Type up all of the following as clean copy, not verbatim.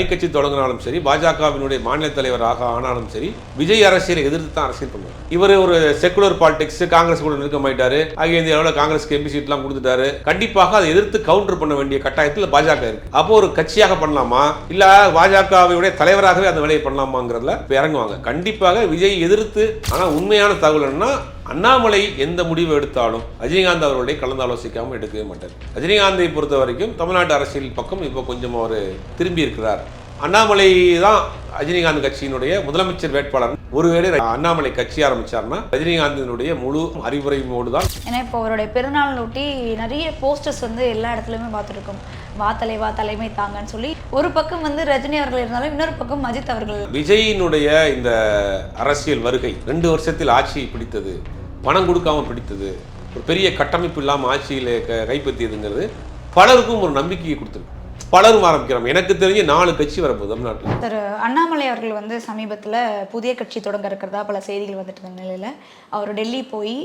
தனி கட்சி தொடங்கினாலும் சரி, பாஜகவினுடைய மாநில தலைவராக ஆனாலும் சரி, விஜய் அரசியலை எதிர்த்து தான் அரசியல் பண்ணுவார். இவர் ஒரு செக்குலர் பாலிடிக்ஸ், காங்கிரஸ் கூட நெருக்கமாயிட்டாரு, அகில இந்திய அளவில் காங்கிரஸ்க்கு எம்பி சீட்லாம் கொடுத்துட்டாரு. கண்டிப்பாக அதை எதிர்த்து கவுண்டர் பண்ண வேண்டிய கட்டாயத்தில் பாஜக இருக்கு. அப்போ ஒரு கட்சியாக பண்ணலாமா, இல்ல பாஜகவுடைய தலைவராகவே அந்த வேலையை பண்ணலாமாங்கிறதுல இறங்குவாங்க. கண்டிப்பாக விஜய் எதிர்த்து. ஆனால் உண்மையான தகவல் என்னன்னா, அண்ணாமலை எந்த முடிவு எடுத்தாலும் ரஜினிகாந்த் அவர்களுடைய கலந்து ஆலோசிக்காமல் எடுக்கவே மாட்டார். ரஜினிகாந்தை பொறுத்த வரைக்கும் தமிழ்நாட்டு அரசியல் பக்கம் இப்போ கொஞ்சம் அவர் திரும்பி இருக்கிறார். அண்ணாமலை தான் ரஜினிகாந்த் கட்சியினுடைய முதலமைச்சர் வேட்பாளர். ஒருவேளை அண்ணாமலை கட்சி ஆரம்பிச்சார்னா ரஜினிகாந்தினுடைய முழு அறிவுரையோடு தான். ஏன்னா இப்போ அவருடைய பெருநாள் ஒட்டி நிறைய போஸ்டர்ஸ் எல்லா இடத்துலையுமே பார்த்துருக்கோம். வா தலைவா தலைமை தாங்கன்னு சொல்லி ஒரு பக்கம் ரஜினி அவர்கள் இருந்தாலும் இன்னொரு பக்கம் அஜித் அவர்கள். விஜயினுடைய இந்த அரசியல் வருகை 2 வருஷத்தில் ஆட்சியை பிடித்தது, பணம் கொடுக்காம பிடித்தது, ஒரு பெரிய கட்டமைப்பு இல்லாமல் ஆட்சியில் கைப்பற்றியதுங்கிறது பலருக்கும் ஒரு நம்பிக்கையை கொடுத்துருக்கு. பலரும் ஆரம்பிக்கிறோம். எனக்கு தெரிஞ்சு 4 கட்சி வரப்போகுது தமிழ்நாட்டில். சார், அண்ணாமலை அவர்கள் சமீபத்தில் புதிய கட்சி தொடங்க இருக்கிறதா பல செய்திகள் வந்துட்டு இருந்த நிலையில் அவர் டெல்லி போய்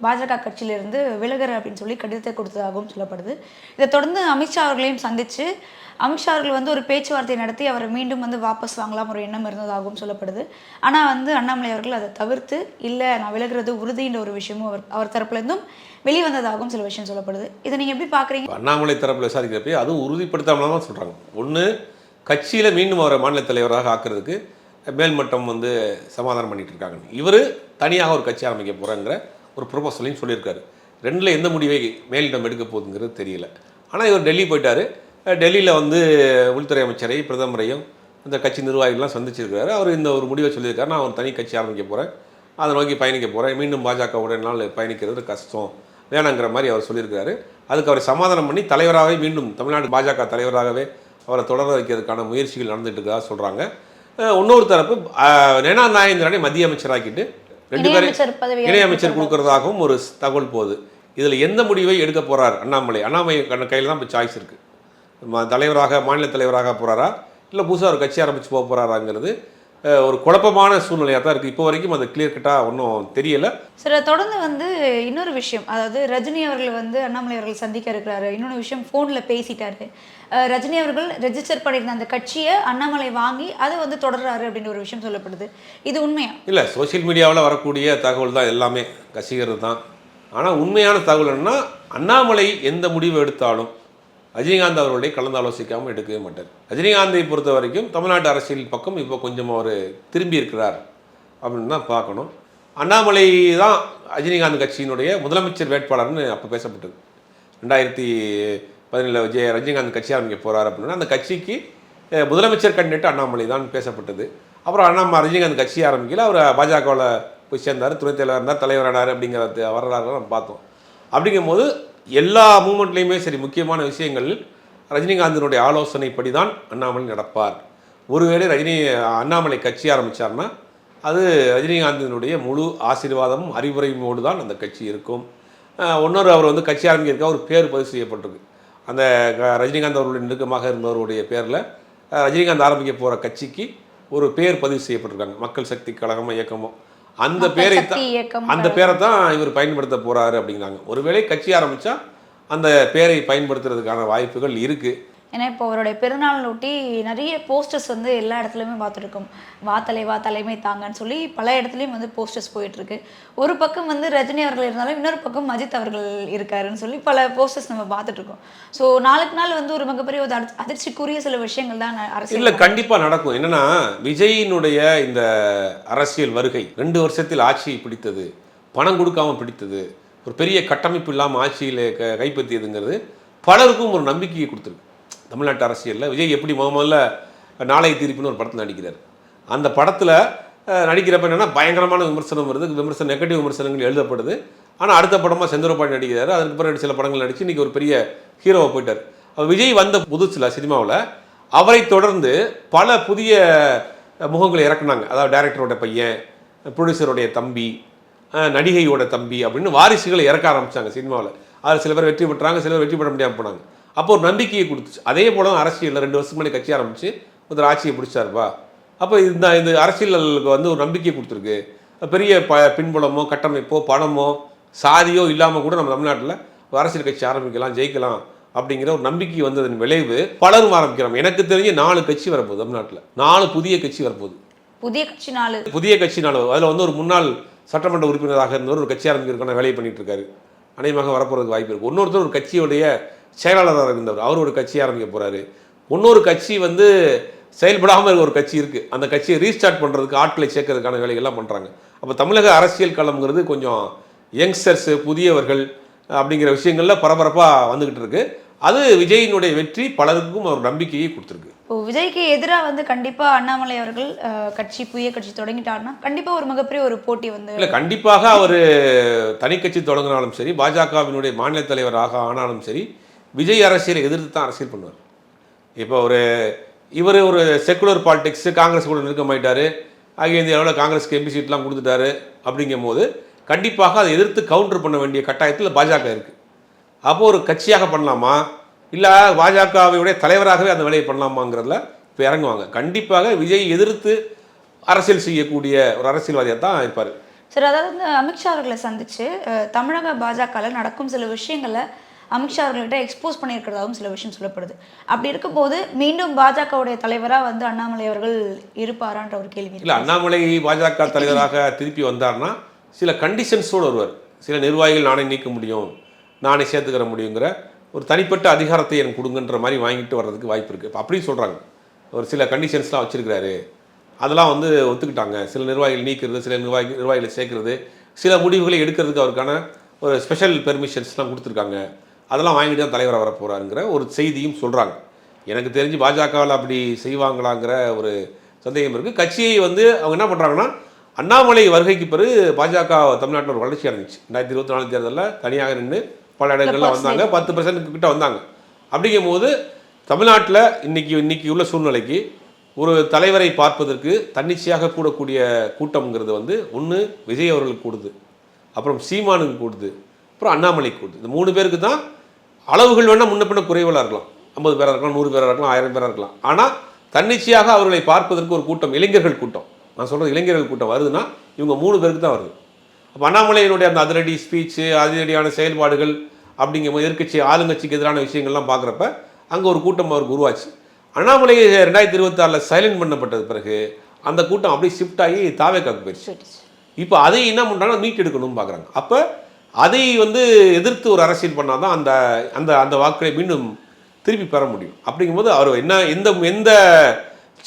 பாஜக கட்சியிலிருந்து விலகர் அப்படின்னு சொல்லி கடிதத்தை கொடுத்ததாகவும் சொல்லப்படுது. இதை தொடர்ந்து அமித்ஷா அவர்களையும் சந்தித்து அமித்ஷா அவர்கள் ஒரு பேச்சுவார்த்தை நடத்தி அவரை மீண்டும் வாபஸ் வாங்கலாம் ஒரு எண்ணம் இருந்ததாகவும் சொல்லப்படுது. ஆனால் அண்ணாமலை அவர்கள் அதை தவிர்த்து இல்லை நான் விலகிறது உறுதின்ற ஒரு விஷயமும் அவர் தரப்புலேருந்தும் வெளிவந்ததாகவும் சில விஷயம் சொல்லப்படுது. இதை நீங்கள் எப்படி பார்க்குறீங்க? அண்ணாமலை தரப்பில் விசாரிக்கிறப்ப அதுவும் உறுதிப்படுத்தாமல் தான் சொல்கிறாங்க. ஒன்று, கட்சியில் மீண்டும் அவரை மாநில தலைவராக ஆக்குறதுக்கு மேல்மட்டம் சமாதானம் பண்ணிட்டு இருக்காங்க. இவர் தனியாக ஒரு கட்சி ஆரம்பிக்க போகிறாங்கிற ஒரு ப்ரொபோசலையும் சொல்லியிருக்காரு. 2ல் எந்த முடிவை மேலிடம் எடுக்க போகுதுங்கிறது தெரியல. ஆனால் இவர் டெல்லி போயிட்டார். டெல்லியில் உள்துறை அமைச்சரை, பிரதமரையும் இந்த கட்சி நிர்வாகிகள்லாம் சந்திச்சிருக்கிறாரு. அவர் இந்த ஒரு முடிவை சொல்லியிருக்காரு, நான் ஒரு தனி கட்சி ஆரம்பிக்க போகிறேன், அதை நோக்கி பயணிக்க போகிறேன், மீண்டும் பாஜகவுடைய நாள் பயணிக்கிறது கஷ்டம் வேணாங்கிற மாதிரி அவர் சொல்லியிருக்காரு. அதுக்கு அவரை சமாதானம் பண்ணி தலைவராகவே மீண்டும் தமிழ்நாடு பாஜக தலைவராகவே அவரை தொடர வைக்கிறதுக்கான முயற்சிகள் நடந்துட்டு இருக்கா சொல்கிறாங்க. இன்னொரு தரப்பு நேனா நாகேந்திரனை மத்திய அமைச்சராக்கிட்டு 2 பேரும் இணையமைச்சர் கொடுக்கறதாகவும் ஒரு தகவல் போகுது. இதில் எந்த முடிவை எடுக்க போகிறார் அண்ணாமலை கையில் தான் இப்போ சாய்ஸ் இருக்குது. தலைவராக, மாநில தலைவராக போகிறாரா, இல்லை புதுசாக ஒரு கட்சி ஆரம்பித்து போக போகிறாராங்கிறது ஒரு குழப்பமான சூழ்நிலையாக தான் இருக்குது. இப்போ வரைக்கும் அது கிளியர் கட்டாக ஒன்றும் தெரியலை. சார், தொடர்ந்து இன்னொரு விஷயம், அதாவது ரஜினி அவர்கள் அண்ணாமலை அவர்கள் சந்திக்க இருக்கிறாரு. இன்னொன்று விஷயம், ஃபோனில் பேசிட்டாரு. ரஜினி அவர்கள் ரெஜிஸ்டர் பண்ணியிருந்த அந்த கட்சியை அண்ணாமலை வாங்கி அதை தொடர்றாரு அப்படின்ற ஒரு விஷயம் சொல்லப்படுது. இது உண்மையா? இல்லை, சோசியல் மீடியாவில் வரக்கூடிய தகவல் தான் எல்லாமே கசிகிறது தான். ஆனால் உண்மையான தகவல் என்னன்னா, அண்ணாமலை எந்த முடிவு எடுத்தாலும் ரஜினிகாந்த் அவர்களுடைய கலந்து ஆலோசிக்காமல் எடுக்கவே மாட்டார். ரஜினிகாந்தை பொறுத்த வரைக்கும் தமிழ்நாட்டு அரசியல் பக்கம் இப்போ கொஞ்சம் அவர் திரும்பி இருக்கிறார் அப்படின்னு தான் பார்க்கணும். அண்ணாமலை தான் ரஜினிகாந்த் கட்சியினுடைய முதலமைச்சர் வேட்பாளர்னு அப்போ பேசப்பட்டது. 2017 ரஜினிகாந்த் கட்சி ஆரம்பிக்க போகிறார் அப்படின்னா அந்த கட்சிக்கு முதலமைச்சர் கேண்டிடேட் அண்ணாமலை தான் பேசப்பட்டது. அப்புறம் ரஜினிகாந்த் கட்சி ஆரம்பிக்கல, அவர் பாஜகவில் போய் சேர்ந்தார், துணைத் தலைவர் இருந்தார், தலைவரானார் அப்படிங்கிற வரலாறு நம்ம பார்த்தோம். அப்படிங்கும்போது எல்லா மூமெண்ட்லேயுமே சரி, முக்கியமான விஷயங்கள் ரஜினிகாந்தினுடைய ஆலோசனைப்படி தான் அண்ணாமலை நடப்பார். ஒருவேளை அண்ணாமலை கட்சி ஆரம்பித்தார்னா அது ரஜினிகாந்தினுடைய முழு ஆசீர்வாதமும் அறிவுரையோடு தான் அந்த கட்சி இருக்கும். இன்னொரு அவர் கட்சி ஆரம்பிக்கிறதுக்காக ஒரு பேர் பதிவு செய்யப்பட்டிருக்கு. அந்த ரஜினிகாந்த் அவர்களுடைய நெருக்கமாக இருந்தவருடைய பேரில் ரஜினிகாந்த் ஆரம்பிக்க போகிற கட்சிக்கு ஒரு பேர் பதிவு செய்யப்பட்டிருக்காங்க, மக்கள் சக்தி கழகமோ இயக்கமோ. அந்த பேரை தான் இவர் பயன்படுத்த போகிறாரு அப்படிங்கிறாங்க. ஒருவேளை கட்சி ஆரம்பித்தா அந்த பேரை பயன்படுத்துறதுக்கான வாய்ப்புகள் இருக்குது. ஏன்னா இப்போ அவருடைய பெருநாள் ஒட்டி நிறைய போஸ்டர்ஸ் எல்லா இடத்துலையுமே பார்த்துருக்கோம். வா தலைவா தலைமை தாங்கன்னு சொல்லி பல இடத்துலையும் போஸ்டர்ஸ் போயிட்டுருக்கு. ஒரு பக்கம் ரஜினி அவர்கள் இருந்தாலும் இன்னொரு பக்கம் அஜித் அவர்கள் இருக்காருன்னு சொல்லி பல போஸ்டர்ஸ் நம்ம பார்த்துட்ருக்கோம். ஸோ நாளுக்கு நாள் ஒரு மிகப்பெரிய ஒரு அதிர்ச்சிக்குரிய சில விஷயங்கள் தான் அரசியல். இல்லை, கண்டிப்பாக நடக்கும். என்னென்னா, விஜயினுடைய இந்த அரசியல் வருகை 2 வருஷத்தில் ஆட்சியை பிடித்தது, பணம் கொடுக்காம பிடித்தது, ஒரு பெரிய கட்டமைப்பு இல்லாமல் ஆட்சியில் கைப்பற்றியதுங்கிறது பலருக்கும் ஒரு நம்பிக்கையை கொடுத்துருக்கு. தமிழ்நாட்டு அரசியலில் விஜய் எப்படி முதல்ல நாளைய தீர்ப்புன்னு ஒரு படத்தில் நடிக்கிறார். அந்த படத்தில் நடிக்கிறப்ப என்னென்னா பயங்கரமான விமர்சனம் வருது, நெகட்டிவ் விமர்சனங்கள் எழுதப்படுது. ஆனால் அடுத்த படமாக செந்தூரபாண்டி நடிக்கிறார். அதுக்கு பிறகு சில படங்கள் நடித்து இன்றைக்கி ஒரு பெரிய ஹீரோவை போயிட்டார். விஜய் வந்த புதுசில் சினிமாவில் அவரை தொடர்ந்து பல புதிய முகங்களை இறக்குனாங்க. அதாவது டைரக்டரோட பையன், ப்ரொடியூசருடைய தம்பி, நடிகையோட தம்பி அப்படின்னு வாரிசுகளை இறக்க ஆரம்பித்தாங்க சினிமாவில். அதில் சில பேர் வெற்றி பெற்றாங்க, சில பேர் வெற்றி பெற முடியாமல் போனாங்க. அப்போ ஒரு நம்பிக்கையை கொடுத்துச்சு. அதே போல தான் அரசியலில் 2 வருஷத்துக்கு முன்னாடி கட்சி ஆரம்பித்து ஒரு ஆட்சியை பிடிச்சாருப்பா. அப்போ இந்த அரசியலுக்கு ஒரு நம்பிக்கையை கொடுத்துருக்கு. பெரிய பின்புலமோ கட்டமைப்போ பணமோ சாதியோ இல்லாமல் கூட நம்ம தமிழ்நாட்டில் ஒரு அரசியல் கட்சி ஆரம்பிக்கலாம், ஜெயிக்கலாம் அப்படிங்கிற ஒரு நம்பிக்கை வந்ததன் விளைவு பலரும் ஆரம்பிக்கிறாங்க. எனக்கு தெரிஞ்சு 4 கட்சி வரப்போகுது தமிழ்நாட்டில், 4 புதிய கட்சி வரப்போகுது. புதிய கட்சி 4 புதிய கட்சி 4. அதில் வந்து ஒரு முன்னாள் சட்டமன்ற உறுப்பினராக இருந்தவர் ஒரு கட்சி ஆரம்பிக்கிறதுக்கான வேலையை பண்ணிட்டு இருக்காரு. அநேகமாக வரப்போகிறதுக்கு வாய்ப்பு இருக்குது. இன்னொருத்தர் ஒரு கட்சியுடைய செயலாளராக இருந்தவர், அவர் ஒரு கட்சி ஆரம்பிக்க போகிறாரு. இன்னொரு கட்சி வந்து செயல்படாமல் ஒரு கட்சி இருக்குது, அந்த கட்சியை ரீஸ்டார்ட் பண்ணுறதுக்கு ஆட்களை சேர்க்கறதுக்கான வேலைகள்லாம் பண்ணுறாங்க. அப்போ தமிழக அரசியல் களம்ங்கிறது கொஞ்சம் யங்ஸ்டர்ஸு, புதியவர்கள் அப்படிங்கிற விஷயங்களில் பரபரப்பாக வந்துக்கிட்டு இருக்கு. அது விஜயினுடைய வெற்றி பலருக்கும் ஒரு நம்பிக்கையை கொடுத்துருக்கு. இப்போ விஜய்க்கு எதிராக வந்து கண்டிப்பாக அண்ணாமலை அவர்கள் புதிய கட்சி தொடங்கிட்டாருன்னா கண்டிப்பாக ஒரு மிகப்பெரிய ஒரு போட்டி வந்து இல்லை, கண்டிப்பாக அவர் தனி கட்சி தொடங்கினாலும் சரி, பாஜகவினுடைய மாநில தலைவராக ஆனாலும் சரி, விஜய் அரசியலை எதிர்த்து தான் அரசியல் பண்ணுவார். இப்போ இவர் ஒரு செக்குலர் பாலிடிக்ஸ், காங்கிரஸ் கூட நெருக்கமாயிட்டார், அகில இந்திய அளவில் காங்கிரஸ்க்கு எம்பி சீட்லாம் கொடுத்துட்டாரு. அப்படிங்கும் போது கண்டிப்பாக அதை எதிர்த்து கவுண்டர் பண்ண வேண்டிய கட்டாயத்தில் பாஜக இருக்குது. அப்போது ஒரு கட்சியாக பண்ணலாமா, இல்லை பாஜகவுடைய தலைவராகவே அந்த வேலையை பண்ணலாமாங்கிறதுல இப்போ இறங்குவாங்க. கண்டிப்பாக விஜய் எதிர்த்து அரசியல் செய்யக்கூடிய ஒரு அரசியல்வாதியாக தான் இருப்பார். சரி, அதாவது வந்து அமித்ஷா அவர்களை சந்தித்து தமிழக பாஜகவில் நடக்கும் சில விஷயங்களை அமித்ஷா அவர்கள்ட்ட எக்ஸ்போஸ் பண்ணியிருக்கிறதாகவும் சில விஷயம் சொல்லப்படுது. அப்படி இருக்கும்போது மீண்டும் பாஜகவுடைய தலைவராக வந்து அண்ணாமலை அவர்கள் இருப்பாரான்ற ஒரு கேள்வி. இல்லை, அண்ணாமலை பாஜக தலைவராக திருப்பி வந்தார்னா சில கண்டிஷன்ஸோடு வருவார். சில நிர்வாகிகள் நானே நீக்க முடியும், நானே சேர்த்துக்கிற முடியுங்கிற ஒரு தனிப்பட்ட அதிகாரத்தை எனக்கு கொடுங்கன்ற மாதிரி வாங்கிட்டு வர்றதுக்கு வாய்ப்பு இருக்குது. இப்போ அப்படின்னு சொல்கிறாங்க. ஒரு சில கண்டிஷன்ஸ்லாம் வச்சுருக்கிறாரு, அதெல்லாம் வந்து ஒத்துக்கிட்டாங்க. சில நிர்வாகிகள் நீக்கிறது, சில நிர்வாகிகளை சேர்க்கறது, சில முடிவுகளை எடுக்கிறதுக்கு அவருக்கான ஒரு ஸ்பெஷல் பெர்மிஷன்ஸ்லாம் கொடுத்துருக்காங்க. அதெல்லாம் வாங்கிட்டு தான் தலைவராக வர போகிறாருங்கிற ஒரு செய்தியும் சொல்கிறாங்க. எனக்கு தெரிஞ்சு பாஜகவில் அப்படி செய்வாங்களாங்கிற ஒரு சந்தேகம் இருக்குது. கட்சியை வந்து அவங்க என்ன பண்ணுறாங்கன்னா, அண்ணாமலை வருகைக்கு பிறகு பாஜக தமிழ்நாட்டில் ஒரு வளர்ச்சி அடைஞ்சிச்சு. 2024 தேர்தலில் தனியாக நின்று பல இடங்கள்லாம் வந்தாங்க, 10% கிட்ட வந்தாங்க. அப்படிங்கும் போது தமிழ்நாட்டில் இன்னைக்கு உள்ள சூழ்நிலைக்கு ஒரு தலைவரை பார்ப்பதற்கு தன்னிச்சையாக கூடக்கூடிய கூட்டம்ங்கிறது வந்து ஒன்று விஜய் அவர்களுக்கு கூடுது, அப்புறம் சீமானுக்கு கூடுது, அப்புறம் அண்ணாமலைக்கு கூடுது. இந்த 3 பேருக்கு தான் அளவுகள் வேணால் முன்ன பின்ன குறைவாக இருக்கலாம். 50 பேராக இருக்கலாம், 100 பேராக இருக்கலாம், 1000 பேராக இருக்கலாம். ஆனால் தன்னிச்சையாக அவர்களை பார்ப்பதற்கு ஒரு கூட்டம், இளைஞர்கள் கூட்டம், நான் சொல்கிறது இளைஞர்கள் கூட்டம் வருதுன்னா இவங்க 3 பேருக்கு தான் வருது. அப்போ அண்ணாமலையினுடைய அந்த அதிரடி ஸ்பீச்சு, அதிரடியான செயல்பாடுகள் அப்படிங்கும்போது எதிர்க்கட்சி ஆளுங்கட்சிக்கு எதிரான விஷயங்கள்லாம் பார்க்குறப்ப அங்கே ஒரு கூட்டம் அவருக்கு உருவாச்சு. அண்ணாமலை 2026 சைலண்ட் பண்ணப்பட்டது பிறகு அந்த கூட்டம் அப்படியே ஷிஃப்ட் ஆகி தாவேக்காக்கு போயிடுச்சு. இப்போ அதை என்ன பண்ணுறாங்கன்னா மீட் எடுக்கணும்னு பார்க்குறாங்க. அப்போ அதை வந்து எதிர்த்து ஒரு அரசியல் பண்ணால் தான் அந்த அந்த அந்த வாக்களை மீண்டும் திருப்பி பெற முடியும். அப்படிங்கும்போது அவர் எந்த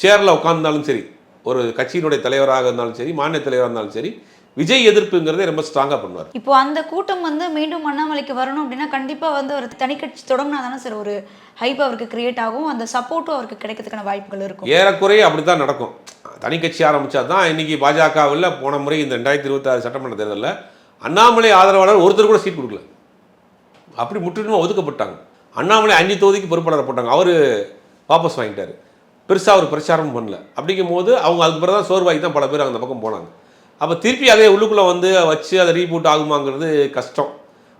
சேரில் உட்கார்ந்தாலும் சரி, ஒரு கட்சியினுடைய தலைவராக இருந்தாலும் சரி, மாநில தலைவராக இருந்தாலும் சரி, விஜய் எதிர்ப்புங்கிறதே ரொம்ப ஸ்ட்ராங்காக பண்ணுவார். இப்போ அந்த கூட்டம் வந்து மீண்டும் அண்ணாமலைக்கு வரணும் அப்படின்னா கண்டிப்பாக வந்து ஒரு தனி கட்சி தொடங்கினா தானே சார் ஒரு ஹைப் அவருக்கு கிரியேட் ஆகும், அந்த சப்போர்ட்டும் அவருக்கு கிடைக்கிறதுக்கான வாய்ப்புகள் இருக்கும். ஏறக்குறைய அப்படி தான் நடக்கும். தனி கட்சி ஆரம்பித்தா தான் இன்றைக்கி பாஜகவில் போன முறை இந்த 2026 சட்டமன்ற தேர்தலில் அண்ணாமலை ஆதரவாளர் ஒருத்தர் கூட சீட் கொடுக்கல, அப்படி முற்றிலுமாக ஒதுக்கப்பட்டாங்க. அண்ணாமலை 5 தொகுதிக்கு பொறுப்பாளர் போட்டாங்க, அவர் வாபஸ் வாங்கிட்டார், பெருசாக அவர் பிரச்சாரமும் பண்ணல. அப்படிங்கும் போது அவங்க அதுக்கு பிறகு தான் சோர்வாகி தான் பல பேர் அந்த பக்கம் போனாங்க. அப்போ திருப்பி அதே உள்ளுக்குள்ளே வந்து வச்சு அதை ரீபூட் ஆகுமாங்கிறது கஷ்டம்.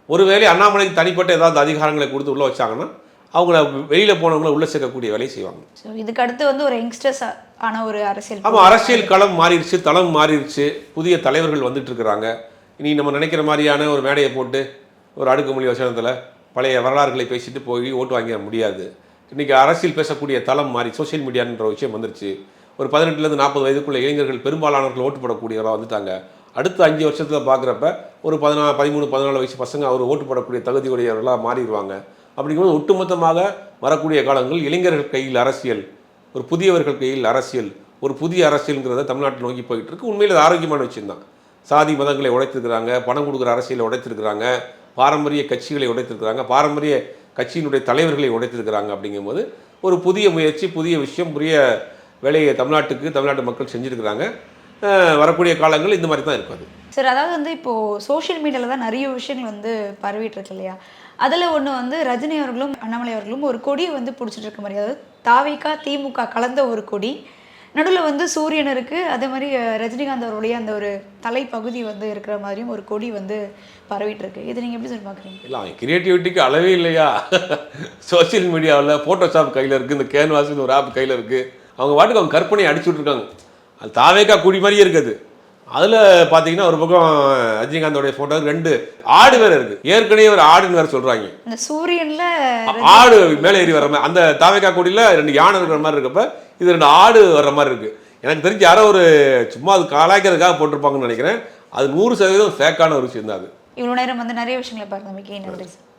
ஒருவேளை அண்ணாமலைக்கு தனிப்பட்ட ஏதாவது அதிகாரங்களை கொடுத்து உள்ளே வச்சாங்கன்னா அவங்கள வெளியில் போனவங்கள உள்ளே சேர்க்கக்கூடிய வேலையை செய்வாங்க. ஸோ இதுக்கு அடுத்து வந்து ஒரு யங்ஸ்டர்ஸ் ஆன ஒரு அரசியல், ஆமாம், அரசியல் களம் மாறிடுச்சு, தளம் மாறிடுச்சு, புதிய தலைவர்கள் வந்துட்டு இருக்கிறாங்க. இனி நம்ம நினைக்கிற மாதிரியான ஒரு மேடையை போட்டு ஒரு அடுக்குமொழி வசனத்தில் பழைய வரலாறுகளை பேசிட்டு போய் ஓட்டு வாங்கிட முடியாது. இன்றைக்கி அரசியல் பேசக்கூடிய தளம் மாறி சோஷியல் மீடியான்ற விஷயம் வந்துருச்சு. ஒரு 18 to 40 வயதுக்குள்ள இளைஞர்கள் பெரும்பாலானவர்கள் ஓட்டு போடக்கூடியவராக வந்துட்டாங்க. அடுத்த 5 வருஷத்தில் பார்க்குறப்ப ஒரு 13, 14 வயசு பசங்க அவர் ஓட்டு போடக்கூடிய தகுதியுடையவர்களாக மாறிடுவாங்க. அப்படிங்கும்போது ஒட்டுமொத்தமாக வரக்கூடிய காலங்கள் இளைஞர்கள் கையில் அரசியல், ஒரு புதியவர்கள் கையில் அரசியல், ஒரு புதிய அரசியல்ங்கிறத தமிழ்நாட்டில் நோக்கி போயிட்டு இருக்கு. உண்மையில் அது ஆரோக்கியமான விஷயம் தான். சாதி மதங்களை உடைத்திருக்கிறாங்க, பணம் கொடுக்குற அரசியலை உடைத்திருக்கிறாங்க, பாரம்பரிய கட்சிகளை உடைத்திருக்கிறாங்க, பாரம்பரிய கட்சியினுடைய தலைவர்களை உடைத்திருக்கிறாங்க. அப்படிங்கும்போது ஒரு புதிய முயற்சி, புதிய விஷயம், புதிய வேலையை தமிழ்நாட்டு மக்கள் செஞ்சுருக்கிறாங்க. வரக்கூடிய காலங்கள் இந்த மாதிரி தான் இருக்காது சார். அதாவது வந்து இப்போது சோஷியல் மீடியாவில் தான் நிறைய விஷயங்கள் வந்து பரவிட்டு இருக்கு இல்லையா? அதில் ஒன்று வந்து ரஜினி அவர்களும் அண்ணாமலை அவர்களும் ஒரு கொடியை வந்து பிடிச்சிட்டு இருக்க மாதிரி, அதாவது தாவிகா திமுக கலந்த ஒரு கொடி, நடுவில் வந்து சூரியன் இருக்குது, அதே மாதிரி ரஜினிகாந்த் அவருடைய அந்த ஒரு தலைப்பகுதி வந்து இருக்கிற மாதிரியும் ஒரு கொடி வந்து பரவிட்டு இருக்கு. இது நீங்கள் எப்படி சொல்லி பார்க்குறீங்க? இல்லை, கிரியேட்டிவிட்டிக்கு அளவே இல்லையா? சோஷியல் மீடியாவில் ஃபோட்டோஷாப் கையில் இருக்குது, இந்த கேன்வாஸ்னு ஒரு ஆப் கையில் இருக்குது, அவங்க வாட்டுக்கு அவங்க கற்பனையை அடிச்சுட்ருக்காங்க. அது தாவேக்கா குடி மாதிரியே இருக்குது. அதில் பார்த்தீங்கன்னா ஒரு பக்கம் ரஜினிகாந்தோடைய ஃபோட்டோ 2 ஆடு வேற இருக்கு. ஏற்கனவே ஒரு ஆடுன்னு வேற சொல்றாங்க. இந்த சூரியன்ல ஆடு மேலே ஏறி வர்ற மாதிரி, அந்த தாவேக்கா கொடியில் 2 யானை இருக்கிற மாதிரி இருக்கப்ப இது 2 ஆடு வர்ற மாதிரி இருக்கு. எனக்கு தெரிஞ்சு யாரோ ஒரு சும்மா அது கலாய்க்கிறதுக்காக போட்டிருப்பாங்கன்னு நினைக்கிறேன். அது 100% ஃபேக்கான ஒரு விஷயம் தான் அது. இவ்வளோ நேரம் வந்து நிறைய விஷயங்களை பார்த்தமைக்கு நன்றி சார்.